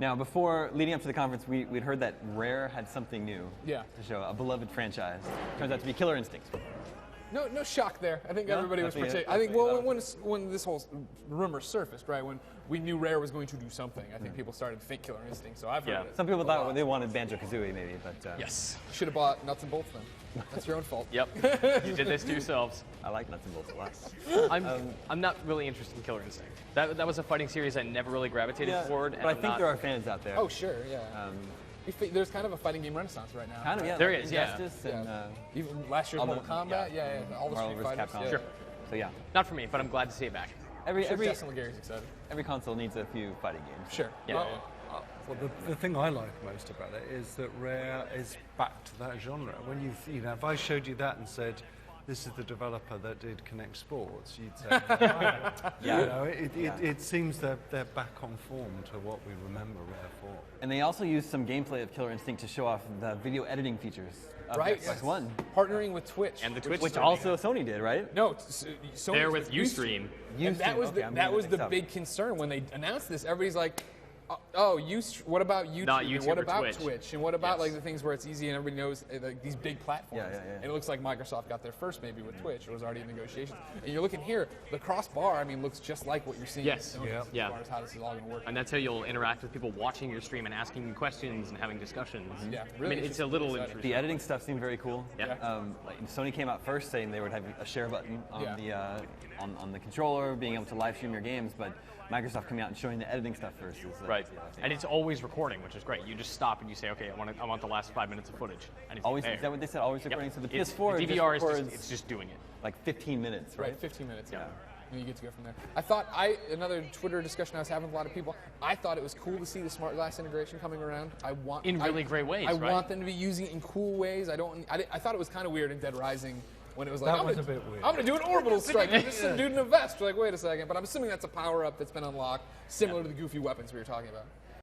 Now, before leading up to the conference, we'd heard that Rare had something new to show, a beloved franchise. Turns out to be Killer Instinct. No shock there. I think everybody was nothing, I think when this whole rumor surfaced, right, when we knew Rare was going to do something, I think people started to think Killer Instinct. So I've heard it. Some people thought they wanted Banjo-Kazooie maybe, but Yes. Should have bought Nuts and Bolts then. That's your own fault. Yep. You did this to yourselves. I like Nuts and Bolts a lot. I'm not really interested in Killer Instinct. That was a fighting series I never really gravitated toward. But I think there are fans out there. Oh sure, yeah. There's kind of a fighting game renaissance right now. Kind of, yeah. There like is, Injustice yeah. And even last year's Mortal Kombat, all the Marvel Street vs. Fighters. Capcom. Sure. So yeah. Not for me, but I'm glad to see it back. Every Justin Legary's excited. every console needs a few fighting games. Sure. Yeah. Well, the thing I like most about it is that Rare is back to that genre. When if I showed you that and said, this is the developer that did Connect Sports, you'd say, it seems that they're back on form to what we remember Rare for. And they also used some gameplay of Killer Instinct to show off the video editing features of Xbox One. Partnering with Twitch. And the Twitch Which streaming. also Sony did, right? No, Sony There with Ustream. And that was the big concern when they announced this. Everybody's like, what about YouTube? Not YouTube and what or about Twitch? Twitch? And what about like the things where it's easy and everybody knows like these big platforms? Yeah. And it looks like Microsoft got there first maybe with Twitch. It was already in negotiations. And you're looking here, the crossbar, I mean, looks just like what you're seeing. Yes. As far as how this is all going to work. And that's how you'll interact with people watching your stream and asking you questions and having discussions. Yeah, I really mean, it's a little exciting. interesting. The editing stuff seemed very cool. Yeah. Like Sony came out first saying they would have a share button on on the controller, being able to live stream your games, but Microsoft coming out and showing the editing stuff first. Right. And it's always recording, which is great. You just stop and you say, okay, I want the last 5 minutes of footage. And it's Always, there. is that what they said? Always recording? So the PS4 the just DVR records it's just doing it. like 15 minutes, right? 15 minutes, yeah. And you get to go from there. I thought, another Twitter discussion I was having with a lot of people, I thought it was cool to see the Smartglass integration coming around. In really great ways, I right? want them to be using it in cool ways. I thought it was kind of weird in Dead Rising when it was like, That was a bit weird. I'm going to do an orbital strike. There's just some dude in a vest. You're like, wait a second. But I'm assuming that's a power-up that's been unlocked, similar to the goofy weapons we were talking about.